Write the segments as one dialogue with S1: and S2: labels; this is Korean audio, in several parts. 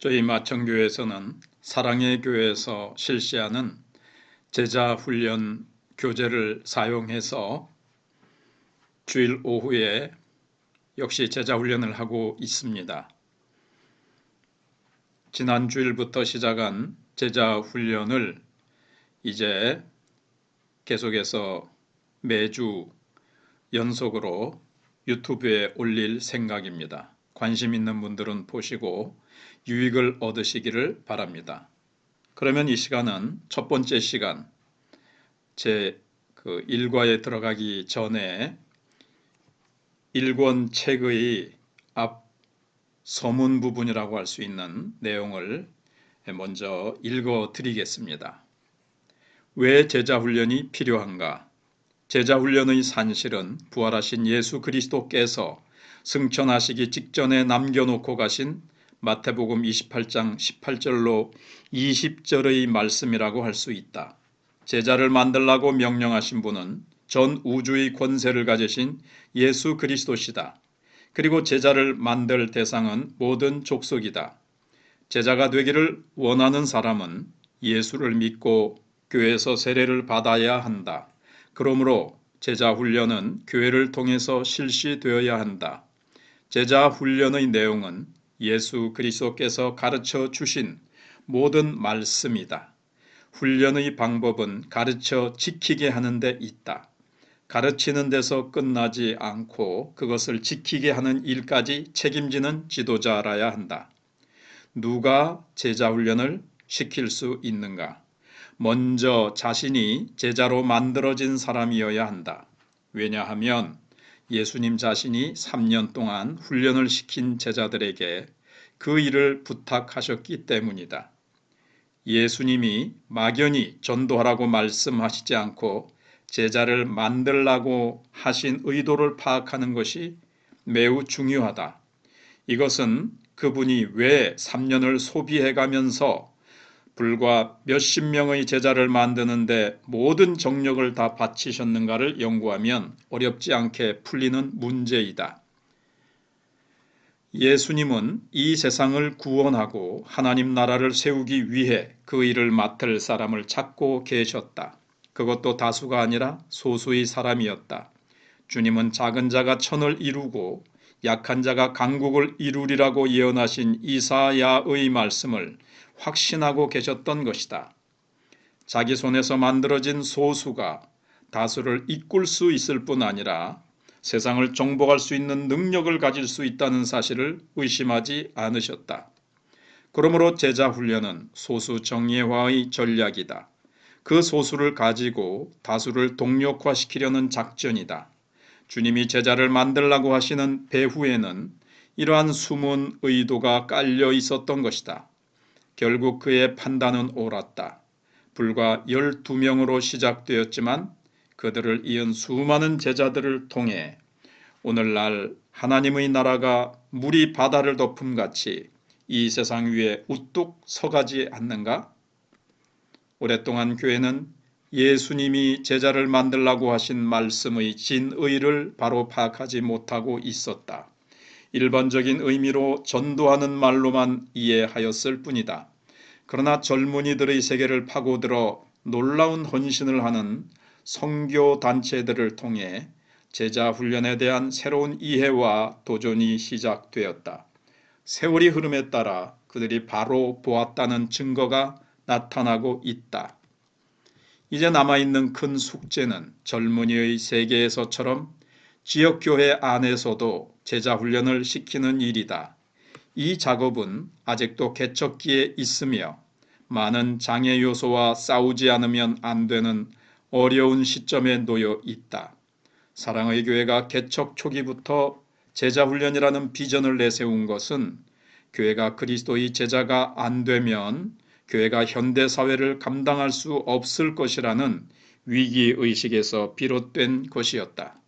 S1: 저희 마천교회에서는 사랑의 교회에서 실시하는 제자훈련 교재를 사용해서 주일 오후에 역시 제자훈련을 하고 있습니다. 지난 주일부터 시작한 제자훈련을 이제 계속해서 매주 연속으로 유튜브에 올릴 생각입니다. 관심 있는 분들은 보시고 유익을 얻으시기를 바랍니다. 그러면 이 시간은 첫 번째 시간, 제 일과에 들어가기 전에 1권 책의 앞 서문 부분이라고 할 수 있는 내용을 먼저 읽어 드리겠습니다. 왜 제자훈련이 필요한가? 제자훈련의 산실은 부활하신 예수 그리스도께서 승천하시기 직전에 남겨놓고 가신 마태복음 28장 18절로 20절의 말씀이라고 할 수 있다. 제자를 만들라고 명령하신 분은 전 우주의 권세를 가지신 예수 그리스도시다. 그리고 제자를 만들 대상은 모든 족속이다. 제자가 되기를 원하는 사람은 예수를 믿고 교회에서 세례를 받아야 한다. 그러므로 제자 훈련은 교회를 통해서 실시되어야 한다. 제자 훈련의 내용은 예수 그리스도께서 가르쳐 주신 모든 말씀이다. 훈련의 방법은 가르쳐 지키게 하는 데 있다. 가르치는 데서 끝나지 않고 그것을 지키게 하는 일까지 책임지는 지도자라야 한다. 누가 제자 훈련을 시킬 수 있는가? 먼저 자신이 제자로 만들어진 사람이어야 한다. 왜냐하면 예수님 자신이 3년 동안 훈련을 시킨 제자들에게 그 일을 부탁하셨기 때문이다. 예수님이 막연히 전도하라고 말씀하시지 않고 제자를 만들라고 하신 의도를 파악하는 것이 매우 중요하다. 이것은 그분이 왜 3년을 소비해가면서 불과 몇십 명의 제자를 만드는데 모든 정력을 다 바치셨는가를 연구하면 어렵지 않게 풀리는 문제이다. 예수님은 이 세상을 구원하고 하나님 나라를 세우기 위해 그 일을 맡을 사람을 찾고 계셨다. 그것도 다수가 아니라 소수의 사람이었다. 주님은 작은 자가 천을 이루고 약한 자가 강국을 이루리라고 예언하신 이사야의 말씀을 확신하고 계셨던 것이다. 자기 손에서 만들어진 소수가 다수를 이끌 수 있을 뿐 아니라 세상을 정복할 수 있는 능력을 가질 수 있다는 사실을 의심하지 않으셨다. 그러므로 제자 훈련은 소수 정예화의 전략이다. 그 소수를 가지고 다수를 동력화시키려는 작전이다. 주님이 제자를 만들라고 하시는 배후에는 이러한 숨은 의도가 깔려 있었던 것이다. 결국 그의 판단은 옳았다. 불과 12명으로 시작되었지만 그들을 이은 수많은 제자들을 통해 오늘날 하나님의 나라가 물이 바다를 덮음같이 이 세상 위에 우뚝 서가지 않는가? 오랫동안 교회는 예수님이 제자를 만들라고 하신 말씀의 진의를 바로 파악하지 못하고 있었다. 일반적인 의미로 전도하는 말로만 이해하였을 뿐이다. 그러나 젊은이들의 세계를 파고들어 놀라운 헌신을 하는 선교 단체들을 통해 제자 훈련에 대한 새로운 이해와 도전이 시작되었다. 세월이 흐름에 따라 그들이 바로 보았다는 증거가 나타나고 있다. 이제 남아있는 큰 숙제는 젊은이의 세계에서처럼 지역교회 안에서도 제자훈련을 시키는 일이다. 이 작업은 아직도 개척기에 있으며 많은 장애 요소와 싸우지 않으면 안 되는 어려운 시점에 놓여 있다. 사랑의 교회가 개척 초기부터 제자훈련이라는 비전을 내세운 것은 교회가 그리스도의 제자가 안 되면 교회가 현대사회를 감당할 수 없을 것이라는 위기의식에서 비롯된 것이었다.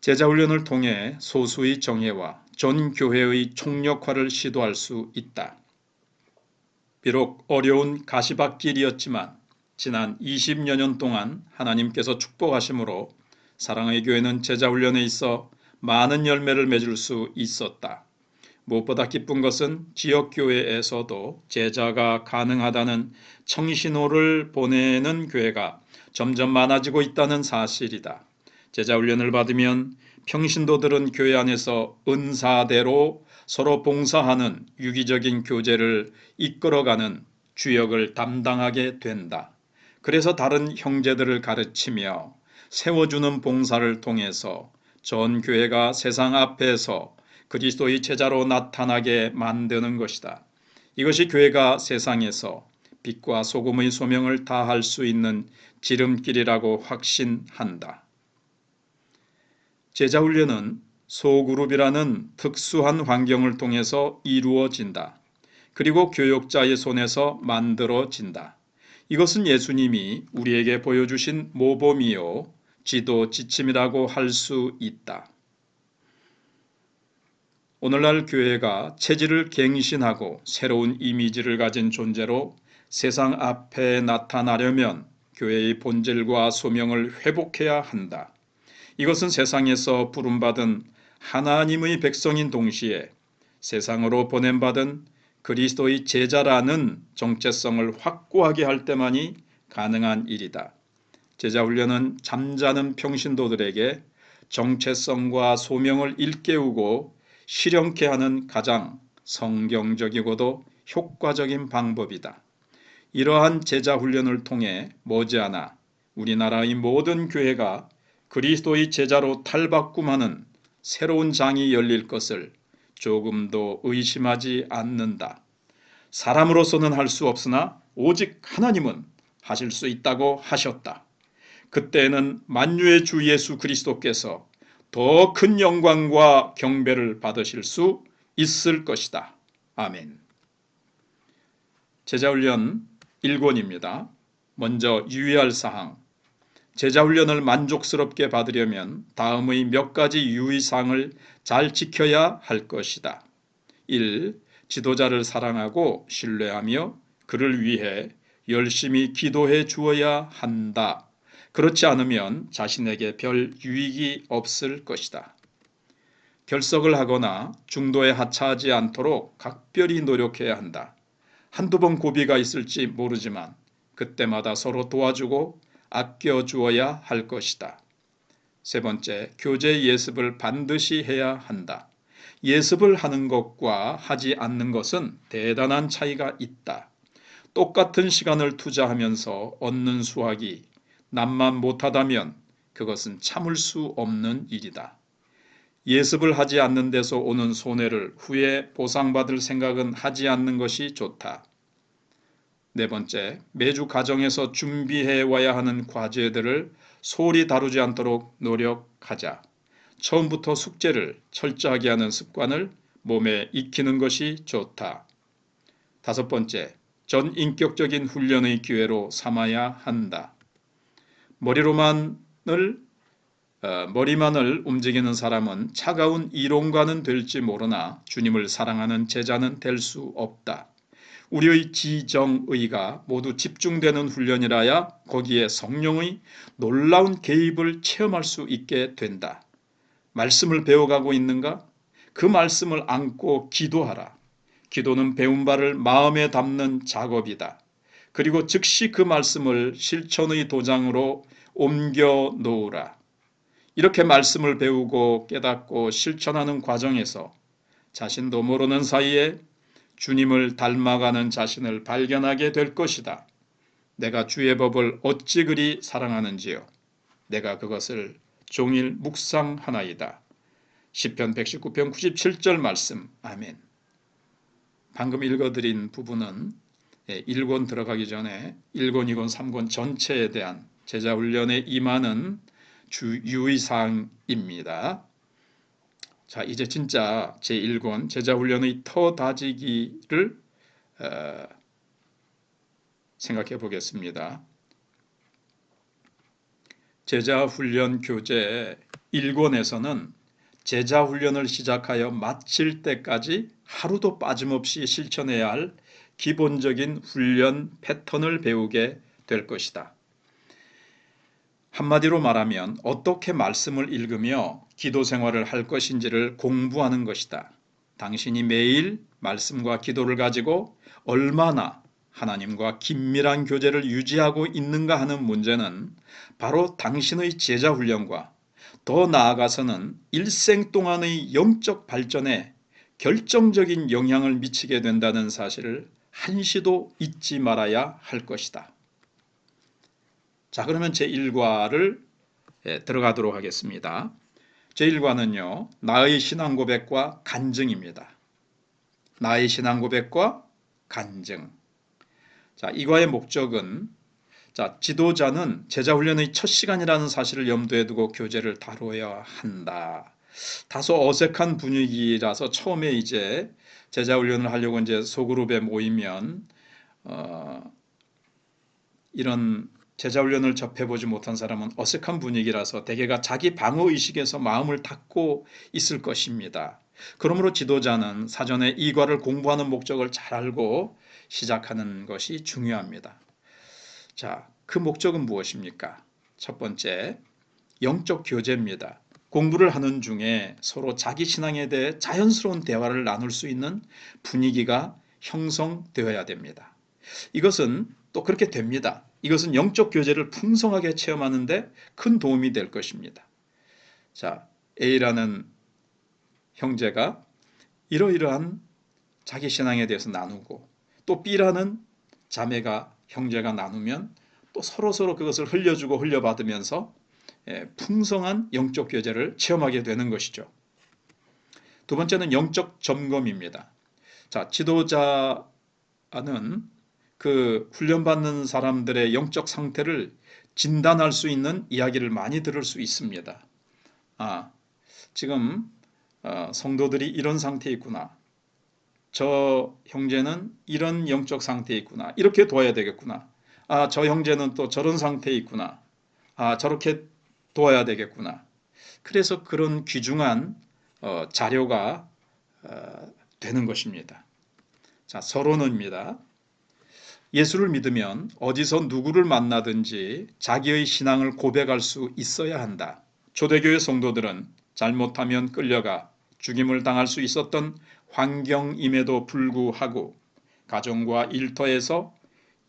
S1: 제자훈련을 통해 소수의 정예와 전 교회의 총력화를 시도할 수 있다. 비록 어려운 가시밭길이었지만 지난 20여 년 동안 하나님께서 축복하심으로 사랑의 교회는 제자훈련에 있어 많은 열매를 맺을 수 있었다. 무엇보다 기쁜 것은 지역교회에서도 제자가 가능하다는 청신호를 보내는 교회가 점점 많아지고 있다는 사실이다. 제자훈련을 받으면 평신도들은 교회 안에서 은사대로 서로 봉사하는 유기적인 교제를 이끌어가는 주역을 담당하게 된다. 그래서 다른 형제들을 가르치며 세워주는 봉사를 통해서 전 교회가 세상 앞에서 그리스도의 제자로 나타나게 만드는 것이다. 이것이 교회가 세상에서 빛과 소금의 소명을 다할 수 있는 지름길이라고 확신한다. 제자훈련은 소그룹이라는 특수한 환경을 통해서 이루어진다. 그리고 교역자의 손에서 만들어진다. 이것은 예수님이 우리에게 보여주신 모범이요 지도 지침이라고 할 수 있다. 오늘날 교회가 체질을 갱신하고 새로운 이미지를 가진 존재로 세상 앞에 나타나려면 교회의 본질과 소명을 회복해야 한다. 이것은 세상에서 부름받은 하나님의 백성인 동시에 세상으로 보냄받은 그리스도의 제자라는 정체성을 확고하게 할 때만이 가능한 일이다. 제자훈련은 잠자는 평신도들에게 정체성과 소명을 일깨우고 실현케 하는 가장 성경적이고도 효과적인 방법이다. 이러한 제자훈련을 통해 머지않아 우리나라의 모든 교회가 그리스도의 제자로 탈바꿈하는 새로운 장이 열릴 것을 조금도 의심하지 않는다. 사람으로서는 할 수 없으나 오직 하나님은 하실 수 있다고 하셨다. 그때는 만유의 주 예수 그리스도께서 더 큰 영광과 경배를 받으실 수 있을 것이다. 아멘. 제자훈련 1권입니다. 먼저 유의할 사항. 제자훈련을 만족스럽게 받으려면 다음의 몇 가지 유의사항을 잘 지켜야 할 것이다. 1. 지도자를 사랑하고 신뢰하며 그를 위해 열심히 기도해 주어야 한다. 그렇지 않으면 자신에게 별 유익이 없을 것이다. 결석을 하거나 중도에 하차하지 않도록 각별히 노력해야 한다. 한두 번 고비가 있을지 모르지만 그때마다 서로 도와주고 아껴주어야 할 것이다. 세 번째, 교제 예습을 반드시 해야 한다. 예습을 하는 것과 하지 않는 것은 대단한 차이가 있다. 똑같은 시간을 투자하면서 얻는 수확이 남만 못하다면 그것은 참을 수 없는 일이다. 예습을 하지 않는 데서 오는 손해를 후에 보상받을 생각은 하지 않는 것이 좋다. 네 번째, 매주 가정에서 준비해 와야 하는 과제들을 소홀히 다루지 않도록 노력하자. 처음부터 숙제를 철저하게 하는 습관을 몸에 익히는 것이 좋다. 다섯 번째, 전인격적인 훈련의 기회로 삼아야 한다. 머리만을 움직이는 사람은 차가운 이론가는 될지 모르나 주님을 사랑하는 제자는 될 수 없다. 우리의 지정의가 모두 집중되는 훈련이라야 거기에 성령의 놀라운 개입을 체험할 수 있게 된다. 말씀을 배워가고 있는가? 그 말씀을 안고 기도하라. 기도는 배운 바를 마음에 담는 작업이다. 그리고 즉시 그 말씀을 실천의 도장으로 옮겨 놓으라. 이렇게 말씀을 배우고 깨닫고 실천하는 과정에서 자신도 모르는 사이에 주님을 닮아가는 자신을 발견하게 될 것이다. 내가 주의 법을 어찌 그리 사랑하는지요. 내가 그것을 종일 묵상하나이다. 시편 119편 97절 말씀. 아멘. 방금 읽어드린 부분은 1권 들어가기 전에 1권, 2권, 3권 전체에 대한 제자훈련에 임하는 유의사항입니다. 자, 이제 진짜 제1권 제자훈련의 터다지기를 생각해 보겠습니다. 제자훈련 교재 1권에서는 제자훈련을 시작하여 마칠 때까지 하루도 빠짐없이 실천해야 할 기본적인 훈련 패턴을 배우게 될 것이다. 한마디로 말하면 어떻게 말씀을 읽으며 기도 생활을 할 것인지를 공부하는 것이다. 당신이 매일 말씀과 기도를 가지고 얼마나 하나님과 긴밀한 교제를 유지하고 있는가 하는 문제는 바로 당신의 제자 훈련과 더 나아가서는 일생 동안의 영적 발전에 결정적인 영향을 미치게 된다는 사실을 한시도 잊지 말아야 할 것이다. 자, 그러면 제1과를 들어가도록 하겠습니다. 제1과는요, 나의 신앙 고백과 간증입니다. 나의 신앙 고백과 간증. 자, 이 과의 목적은 지도자는 제자 훈련의 첫 시간이라는 사실을 염두에 두고 교제를 다뤄야 한다. 다소 어색한 분위기라서 처음에 이제 제자 훈련을 하려고 이제 소그룹에 모이면 이런 제자 훈련을 접해보지 못한 사람은 어색한 분위기라서 대개가 자기 방어 의식에서 마음을 닫고 있을 것입니다. 그러므로 지도자는 사전에 이 과를 공부하는 목적을 잘 알고 시작하는 것이 중요합니다. 자, 그 목적은 무엇입니까? 첫 번째, 영적 교제입니다. 공부를 하는 중에 서로 자기 신앙에 대해 자연스러운 대화를 나눌 수 있는 분위기가 형성되어야 됩니다. 이것은 또 그렇게 됩니다. 이것은 영적 교제를 풍성하게 체험하는데 큰 도움이 될 것입니다. 자, A라는 형제가 이러이러한 자기 신앙에 대해서 나누고 또 B라는 자매가 형제가 나누면 또 서로서로 그것을 흘려주고 흘려받으면서 풍성한 영적 교제를 체험하게 되는 것이죠. 두 번째는 영적 점검입니다. 자, 지도자는 그 훈련받는 사람들의 영적 상태를 진단할 수 있는 이야기를 많이 들을 수 있습니다. 지금 성도들이 이런 상태에 있구나. 저 형제는 이런 영적 상태에 있구나. 이렇게 도와야 되겠구나. 저 형제는 또 저런 상태에 있구나. 저렇게 도와야 되겠구나. 그래서 그런 귀중한 자료가 되는 것입니다. 자, 서론입니다. 예수를 믿으면 어디서 누구를 만나든지 자기의 신앙을 고백할 수 있어야 한다. 초대교회 성도들은 잘못하면 끌려가 죽임을 당할 수 있었던 환경임에도 불구하고 가정과 일터에서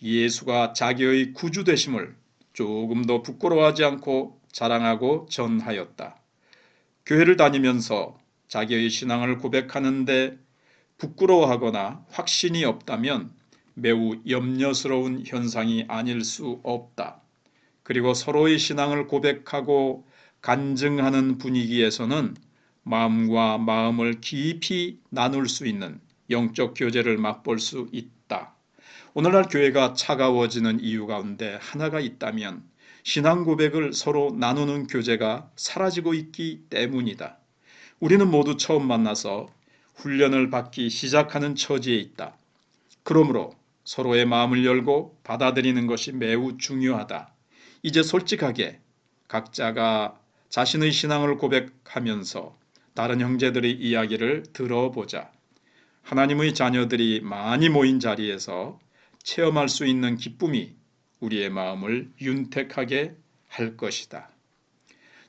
S1: 예수가 자기의 구주 되심을 조금도 부끄러워하지 않고 자랑하고 전하였다. 교회를 다니면서 자기의 신앙을 고백하는데 부끄러워하거나 확신이 없다면 매우 염려스러운 현상이 아닐 수 없다. 그리고 서로의 신앙을 고백하고 간증하는 분위기에서는 마음과 마음을 깊이 나눌 수 있는 영적 교제를 맛볼 수 있다. 오늘날 교회가 차가워지는 이유 가운데 하나가 있다면 신앙 고백을 서로 나누는 교제가 사라지고 있기 때문이다. 우리는 모두 처음 만나서 훈련을 받기 시작하는 처지에 있다. 그러므로 서로의 마음을 열고 받아들이는 것이 매우 중요하다. 이제 솔직하게 각자가 자신의 신앙을 고백하면서 다른 형제들의 이야기를 들어보자. 하나님의 자녀들이 많이 모인 자리에서 체험할 수 있는 기쁨이 우리의 마음을 윤택하게 할 것이다.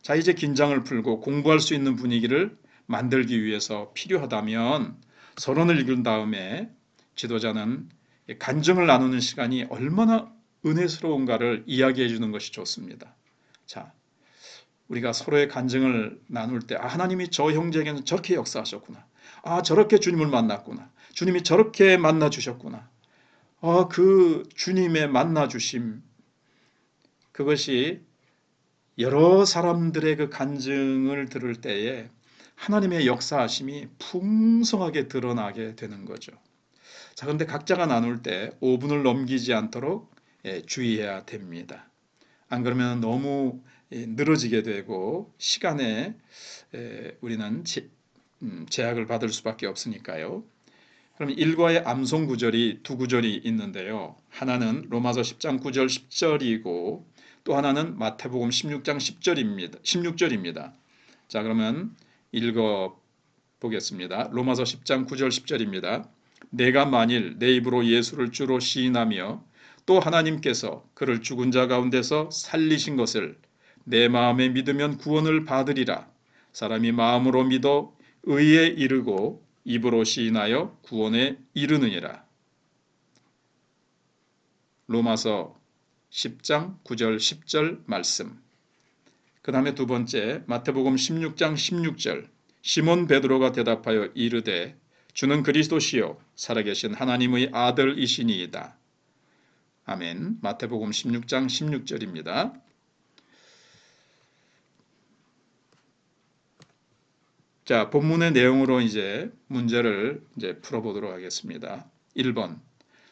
S1: 자, 이제 긴장을 풀고 공부할 수 있는 분위기를 만들기 위해서 필요하다면 서론을 읽은 다음에 지도자는 간증을 나누는 시간이 얼마나 은혜스러운가를 이야기해 주는 것이 좋습니다. 자, 우리가 서로의 간증을 나눌 때 하나님이 저 형제에게는 저렇게 역사하셨구나. 저렇게 주님을 만났구나. 주님이 저렇게 만나 주셨구나. 그 주님의 만나 주심, 그것이 여러 사람들의 그 간증을 들을 때에 하나님의 역사하심이 풍성하게 드러나게 되는 거죠. 자, 그런데 각자가 나눌 때 5분을 넘기지 않도록 주의해야 됩니다. 안 그러면 너무 늘어지게 되고 시간에 우리는 제약을 받을 수밖에 없으니까요. 그럼 1과의 암송 구절이 두 구절이 있는데요. 하나는 로마서 10장 9절 10절이고 또 하나는 마태복음 16장 16절입니다. 자, 그러면 읽어 보겠습니다. 로마서 10장 9절 10절입니다. 내가 만일 내 입으로 예수를 주로 시인하며 또 하나님께서 그를 죽은 자 가운데서 살리신 것을 내 마음에 믿으면 구원을 받으리라. 사람이 마음으로 믿어 의에 이르고 입으로 시인하여 구원에 이르느니라. 로마서 10장 9절 10절 말씀. 그 다음에 두 번째 마태복음 16장 16절. 시몬 베드로가 대답하여 이르되 주는 그리스도시요 살아계신 하나님의 아들이시니이다. 아멘. 마태복음 16장 16절입니다. 자, 본문의 내용으로 이제 문제를 풀어보도록 하겠습니다. 1번.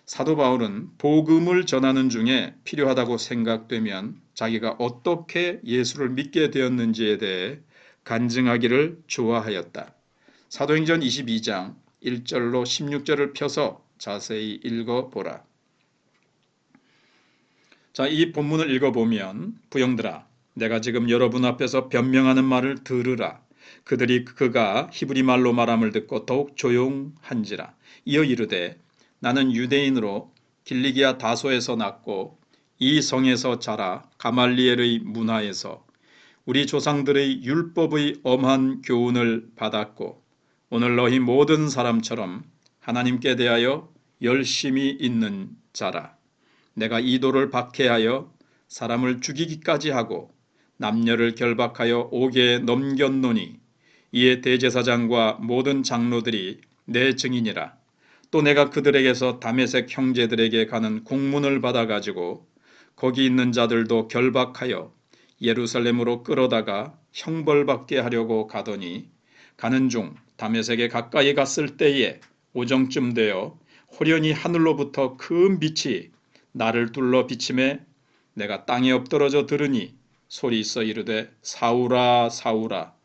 S1: 사도 바울은 복음을 전하는 중에 필요하다고 생각되면 자기가 어떻게 예수를 믿게 되었는지에 대해 간증하기를 좋아하였다. 사도행전 22장 1절로 16절을 펴서 자세히 읽어보라. 자, 이 본문을 읽어보면 부형들아 내가 지금 여러분 앞에서 변명하는 말을 들으라. 그들이 그가 히브리 말로 말함을 듣고 더욱 조용한지라. 이어 이르되 나는 유대인으로 길리기아 다소에서 났고 이 성에서 자라 가말리엘의 문화에서 우리 조상들의 율법의 엄한 교훈을 받았고 오늘 너희 모든 사람처럼 하나님께 대하여 열심히 있는 자라. 내가 이도를 박해하여 사람을 죽이기까지 하고 남녀를 결박하여 옥에 넘겼노니 이에 대제사장과 모든 장로들이 내 증인이라. 또 내가 그들에게서 다메섹 형제들에게 가는 공문을 받아가지고 거기 있는 자들도 결박하여 예루살렘으로 끌어다가 형벌받게 하려고 가더니 가는 중 다메섹에 가까이 갔을 때에 오정쯤 되어 호련히 하늘로부터 큰 빛이 나를 둘러 비침에 내가 땅에 엎드러져 들으니 소리 있어 이르되 사울아 사울아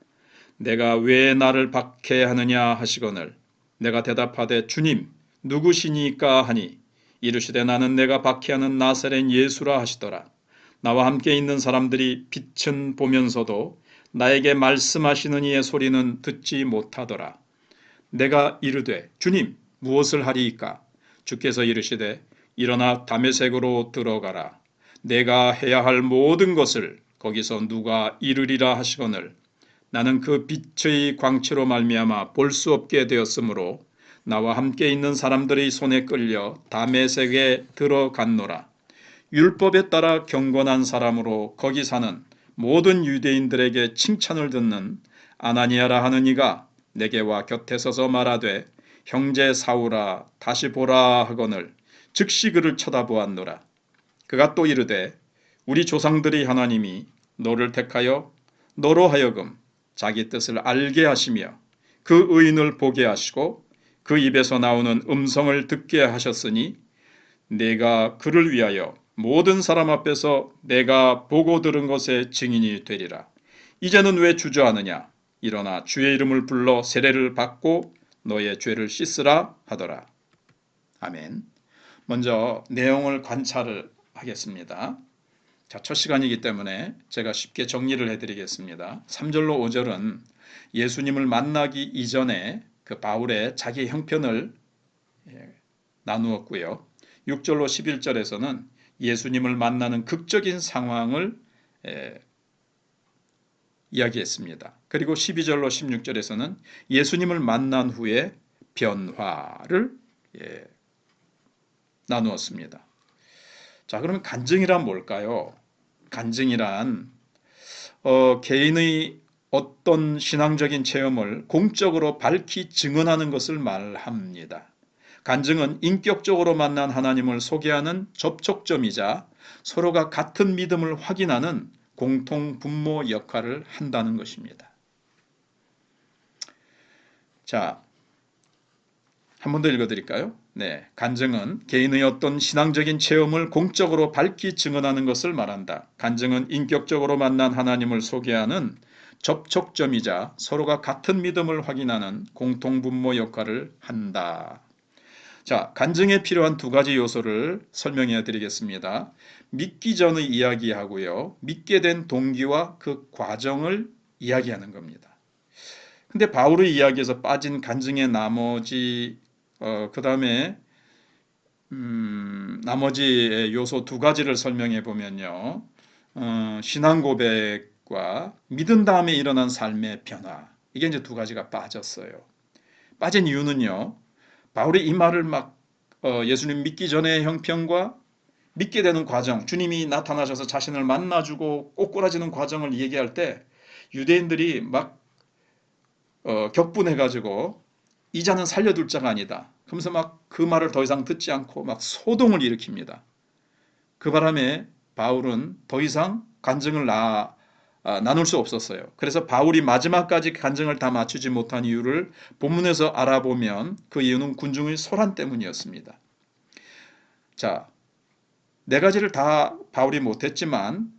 S1: 내가 왜 나를 박해하느냐 하시거늘 내가 대답하되 주님 누구시니까 하니 이르시되 나는 내가 박해하는 나사렛 예수라 하시더라. 나와 함께 있는 사람들이 빛은 보면서도 나에게 말씀하시는 이의 소리는 듣지 못하더라. 내가 이르되 주님 무엇을 하리이까? 주께서 이르시되 일어나 다메섹으로 들어가라. 내가 해야 할 모든 것을 거기서 누가 이르리라 하시거늘 나는 그 빛의 광채로 말미암아 볼 수 없게 되었으므로 나와 함께 있는 사람들의 손에 끌려 다메섹에 들어갔노라. 율법에 따라 경건한 사람으로 거기 사는 모든 유대인들에게 칭찬을 듣는 아나니아라 하는 이가 내게 와 곁에 서서 말하되 형제 사울아 다시 보라 하거늘 즉시 그를 쳐다보았노라. 그가 또 이르되 우리 조상들의 하나님이 너를 택하여 너로 하여금 자기 뜻을 알게 하시며 그 의인을 보게 하시고 그 입에서 나오는 음성을 듣게 하셨으니 내가 그를 위하여 모든 사람 앞에서 내가 보고 들은 것의 증인이 되리라. 이제는 왜 주저하느냐? 일어나 주의 이름을 불러 세례를 받고 너의 죄를 씻으라 하더라. 아멘. 먼저 내용을 관찰을 하겠습니다. 자, 첫 시간이기 때문에 제가 쉽게 정리를 해드리겠습니다. 3절로 5절은 예수님을 만나기 이전에 그 바울의 자기 형편을 나누었고요. 6절로 11절에서는 예수님을 만나는 극적인 상황을 이야기했습니다. 그리고 12절로 16절에서는 예수님을 만난 후에 변화를 나누었습니다. 자, 그러면 간증이란 뭘까요? 간증이란 개인의 어떤 신앙적인 체험을 공적으로 밝히 증언하는 것을 말합니다. 간증은 인격적으로 만난 하나님을 소개하는 접촉점이자 서로가 같은 믿음을 확인하는 공통 분모 역할을 한다는 것입니다. 자, 한 번 더 읽어드릴까요? 네, 간증은 개인의 어떤 신앙적인 체험을 공적으로 밝히 증언하는 것을 말한다. 간증은 인격적으로 만난 하나님을 소개하는 접촉점이자 서로가 같은 믿음을 확인하는 공통분모 역할을 한다. 자, 간증에 필요한 두 가지 요소를 설명해 드리겠습니다. 믿기 전의 이야기하고요. 믿게 된 동기와 그 과정을 이야기하는 겁니다. 근데 바울의 이야기에서 빠진 간증의 나머지 그 다음에 나머지 요소 두 가지를 설명해 보면요. 신앙 고백과 믿은 다음에 일어난 삶의 변화. 이게 이제 두 가지가 빠졌어요. 빠진 이유는요. 바울이 이 말을 막 예수님 믿기 전의 형편과 믿게 되는 과정, 주님이 나타나셔서 자신을 만나주고 꼬꾸라지는 과정을 얘기할 때 유대인들이 막 격분해가지고 이 자는 살려둘 자가 아니다. 그러면서 막 그 말을 더 이상 듣지 않고 막 소동을 일으킵니다. 그 바람에 바울은 더 이상 간증을 나눌 수 없었어요. 그래서 바울이 마지막까지 간증을 다 맞추지 못한 이유를 본문에서 알아보면 그 이유는 군중의 소란 때문이었습니다. 자, 네 가지를 다 바울이 못했지만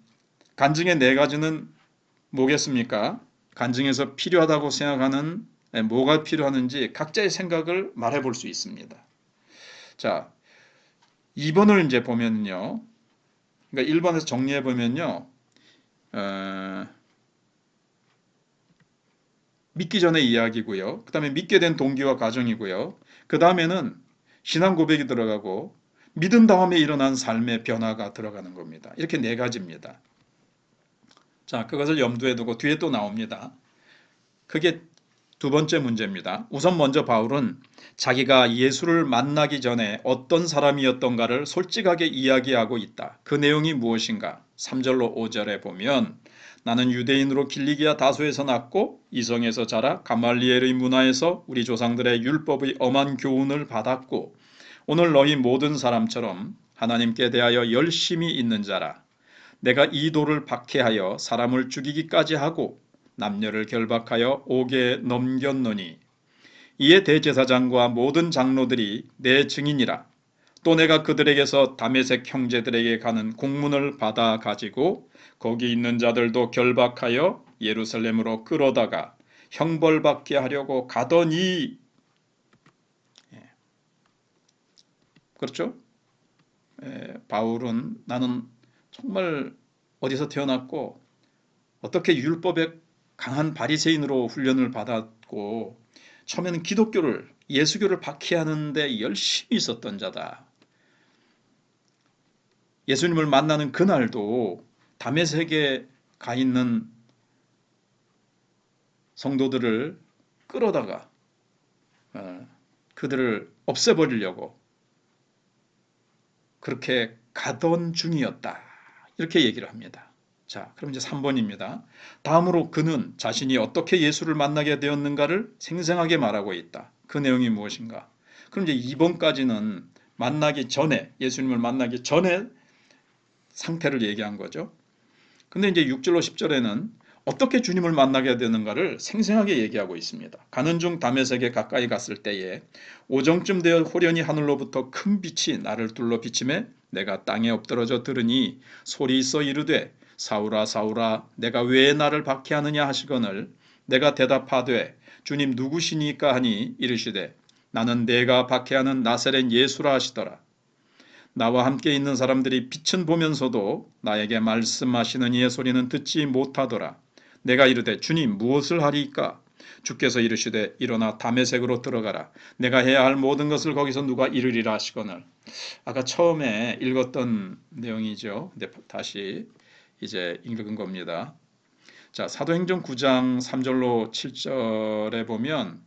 S1: 간증의 네 가지는 뭐겠습니까? 간증에서 필요하다고 생각하는 뭐가 필요하는지 각자의 생각을 말해 볼 수 있습니다. 자, 2번을 이제 보면요. 그러니까 1번에서 정리해 보면요. 믿기 전의 이야기고요. 그 다음에 믿게 된 동기와 과정이고요. 그 다음에는 신앙 고백이 들어가고 믿은 다음에 일어난 삶의 변화가 들어가는 겁니다. 이렇게 네 가지입니다. 자, 그것을 염두에 두고 뒤에 또 나옵니다. 그게 두 번째 문제입니다. 우선 먼저 바울은 자기가 예수를 만나기 전에 어떤 사람이었던가를 솔직하게 이야기하고 있다. 그 내용이 무엇인가? 3절로 5절에 보면 나는 유대인으로 길리기아 다소에서 났고 이성에서 자라 가말리엘의 문화에서 우리 조상들의 율법의 엄한 교훈을 받았고 오늘 너희 모든 사람처럼 하나님께 대하여 열심히 있는 자라. 내가 이 돌을 박해하여 사람을 죽이기까지 하고 남녀를 결박하여 옥에 넘겼노니 이에 대제사장과 모든 장로들이 내 증인이라. 또 내가 그들에게서 다메섹 형제들에게 가는 공문을 받아 가지고 거기 있는 자들도 결박하여 예루살렘으로 끌어다가 형벌받게 하려고 가더니 그렇죠? 바울은 나는 정말 어디서 태어났고 어떻게 율법에 강한 바리새인으로 훈련을 받았고 처음에는 기독교를 예수교를 박해하는데 열심히 있었던 자다. 예수님을 만나는 그날도 다메섹에 가 있는 성도들을 끌어다가 그들을 없애버리려고 그렇게 가던 중이었다. 이렇게 얘기를 합니다. 자, 그럼 이제 3번입니다. 다음으로 그는 자신이 어떻게 예수를 만나게 되었는가를 생생하게 말하고 있다. 그 내용이 무엇인가? 그럼 이제 2번까지는 만나기 전에, 예수님을 만나기 전에 상태를 얘기한 거죠. 근데 이제 6절로 10절에는 어떻게 주님을 만나게 되는가를 생생하게 얘기하고 있습니다. 가는 중 다메섹에 가까이 갔을 때에 오정쯤 되어 호련히 하늘로부터 큰 빛이 나를 둘러 비침에 내가 땅에 엎드러져 들으니 소리 있어 이르되 사울아 사울아 내가 왜 나를 박해하느냐 하시거늘 내가 대답하되 주님 누구시니까 하니 이르시되 나는 내가 박해하는 나사렛 예수라 하시더라. 나와 함께 있는 사람들이 빛은 보면서도 나에게 말씀하시는 이의 소리는 듣지 못하더라. 내가 이르되 주님 무엇을 하리이까? 주께서 이르시되 일어나 다메섹으로 들어가라. 내가 해야 할 모든 것을 거기서 누가 이르리라 하시거늘. 아까 처음에 읽었던 내용이죠. 근데 다시 이제 읽은 겁니다. 자, 사도행전 9장 3절로 7절에 보면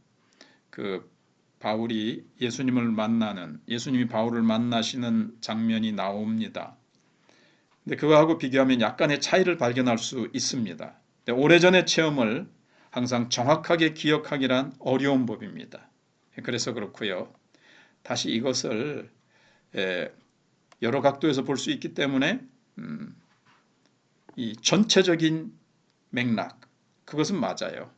S1: 그 바울이 예수님을 만나는 예수님이 바울을 만나시는 장면이 나옵니다. 근데 그거하고 비교하면 약간의 차이를 발견할 수 있습니다. 오래전의 체험을 항상 정확하게 기억하기란 어려운 법입니다. 그래서 그렇고요. 다시 이것을 여러 각도에서 볼 수 있기 때문에 이 전체적인 맥락 그것은 맞아요.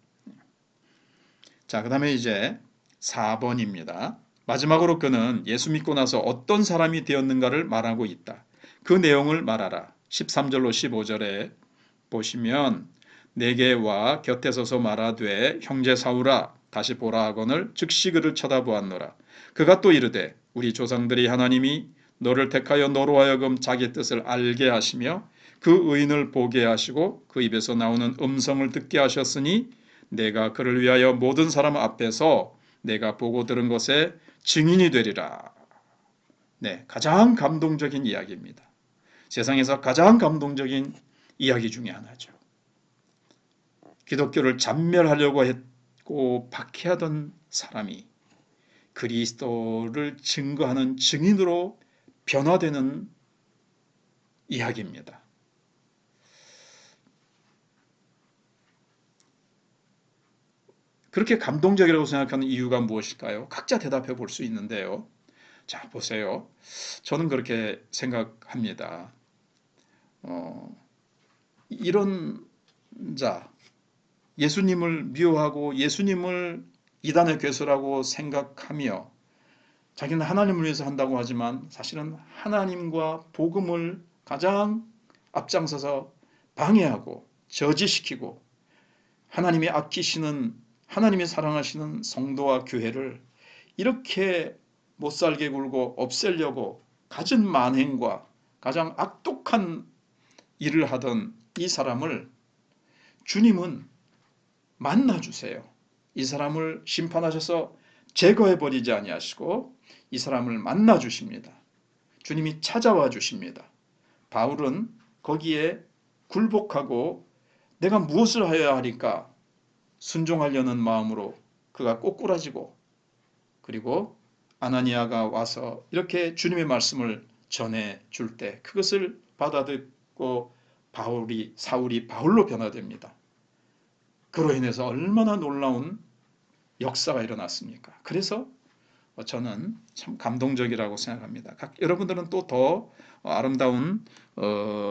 S1: 자, 그 다음에 이제 4번입니다. 마지막으로 그는 예수 믿고 나서 어떤 사람이 되었는가를 말하고 있다. 그 내용을 말하라. 13절로 15절에 보시면 내게 와 곁에 서서 말하되 형제 사울아 다시 보라 하거늘 즉시 그를 쳐다보았노라. 그가 또 이르되 우리 조상들이 하나님이 너를 택하여 너로 하여금 자기 뜻을 알게 하시며 그 의인을 보게 하시고 그 입에서 나오는 음성을 듣게 하셨으니 내가 그를 위하여 모든 사람 앞에서 내가 보고 들은 것에 증인이 되리라. 네, 가장 감동적인 이야기입니다. 세상에서 가장 감동적인 이야기 중에 하나죠. 기독교를 잔멸하려고 좁고 박해하던 사람이 그리스도를 증거하는 증인으로 변화되는 이야기입니다. 그렇게 감동적이라고 생각하는 이유가 무엇일까요? 각자 대답해 볼 수 있는데요. 자, 보세요. 저는 그렇게 생각합니다. 이런 자, 예수님을 미워하고 예수님을 이단의 괴수라고 생각하며 자기는 하나님을 위해서 한다고 하지만 사실은 하나님과 복음을 가장 앞장서서 방해하고 저지시키고 하나님이 아끼시는 하나님이 사랑하시는 성도와 교회를 이렇게 못살게 굴고 없애려고 갖은 만행과 가장 악독한 일을 하던 이 사람을 주님은 만나주세요. 이 사람을 심판하셔서 제거해버리지 아니하시고 이 사람을 만나주십니다. 주님이 찾아와 주십니다. 바울은 거기에 굴복하고 내가 무엇을 하여야 하리까 순종하려는 마음으로 그가 꼬꾸라지고 그리고 아나니아가 와서 이렇게 주님의 말씀을 전해줄 때 그것을 받아듣고 사울이 바울로 변화됩니다. 그로 인해서 얼마나 놀라운 역사가 일어났습니까? 그래서 저는 참 감동적이라고 생각합니다. 여러분들은 또 더 아름다운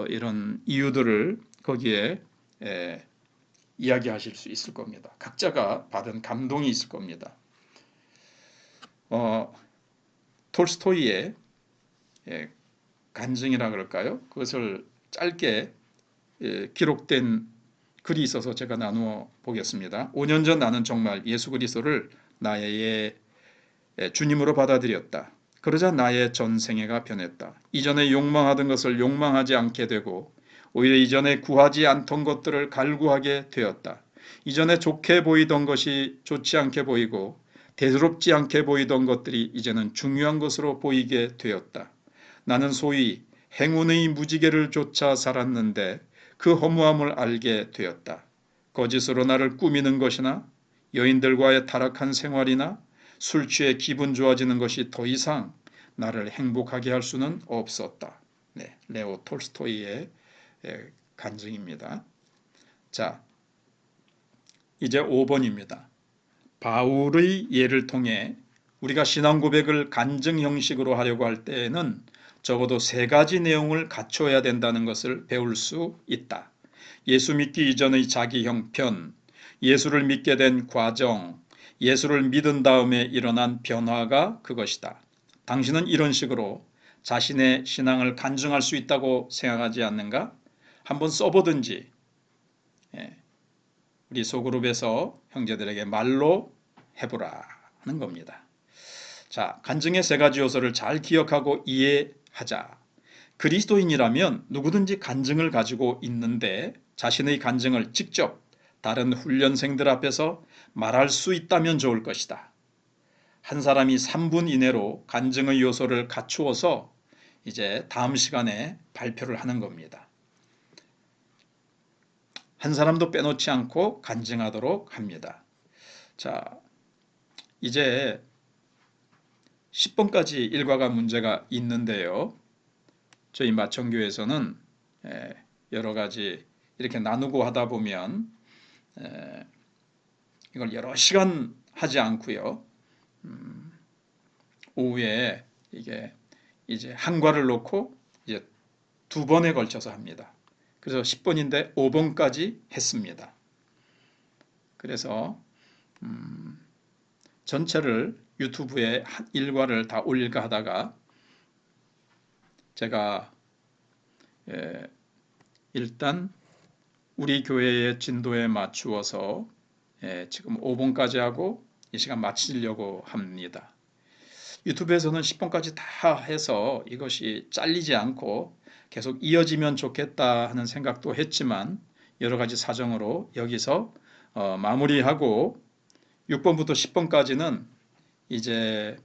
S1: 이런 이유들을 거기에 이야기하실 수 있을 겁니다. 각자가 받은 감동이 있을 겁니다. 톨스토이의 간증이라 그럴까요? 그것을 짧게 기록된 글이 있어서 제가 나누어 보겠습니다. 5년 전 나는 정말 예수 그리스도를 나의 주님으로 받아들였다. 그러자 나의 전생애가 변했다. 이전에 욕망하던 것을 욕망하지 않게 되고 오히려 이전에 구하지 않던 것들을 갈구하게 되었다. 이전에 좋게 보이던 것이 좋지 않게 보이고 대수롭지 않게 보이던 것들이 이제는 중요한 것으로 보이게 되었다. 나는 소위 행운의 무지개를 쫓아 살았는데 그 허무함을 알게 되었다. 거짓으로 나를 꾸미는 것이나 여인들과의 타락한 생활이나 술 취해 기분 좋아지는 것이 더 이상 나를 행복하게 할 수는 없었다. 네, 레오 톨스토이의 간증입니다. 자, 이제 5번입니다. 바울의 예를 통해 우리가 신앙 고백을 간증 형식으로 하려고 할 때에는 적어도 3가지 내용을 갖춰야 된다는 것을 배울 수 있다. 예수 믿기 이전의 자기 형편, 예수를 믿게 된 과정, 예수를 믿은 다음에 일어난 변화가 그것이다. 당신은 이런 식으로 자신의 신앙을 간증할 수 있다고 생각하지 않는가? 한번 써보든지 우리 소그룹에서 형제들에게 말로 해보라 하는 겁니다. 자, 간증의 3가지 요소를 잘 기억하고 이해하자. 그리스도인이라면 누구든지 간증을 가지고 있는데 자신의 간증을 직접 다른 훈련생들 앞에서 말할 수 있다면 좋을 것이다. 한 사람이 3분 이내로 간증의 요소를 갖추어서 이제 다음 시간에 발표를 하는 겁니다. 한 사람도 빼놓지 않고 간증하도록 합니다. 자, 이제 10번까지 일과가 문제가 있는데요. 저희 마천교에서는 여러 가지 이렇게 나누고 하다 보면 이걸 여러 시간 하지 않고요. 오후에 이게 이제 한 과를 놓고 이제 2번에 걸쳐서 합니다. 그래서 10번인데 5번까지 했습니다. 그래서 전체를 유튜브에 한 일과를 다 올릴까 하다가 제가 일단 우리 교회의 진도에 맞추어서 지금 5번까지 하고 이 시간 마치려고 합니다. 유튜브에서는 10번까지 다 해서 이것이 잘리지 않고 계속 이어지면 좋겠다 하는 생각도 했지만 여러 가지 사정으로 여기서 마무리하고 6번부터 10번까지는 이제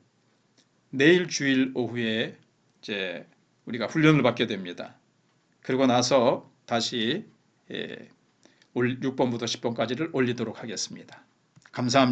S1: 내일 주일 오후에 이제 우리가 훈련을 받게 됩니다. 그리고 나서 다시 6번부터 10번까지를 올리도록 하겠습니다. 감사합니다.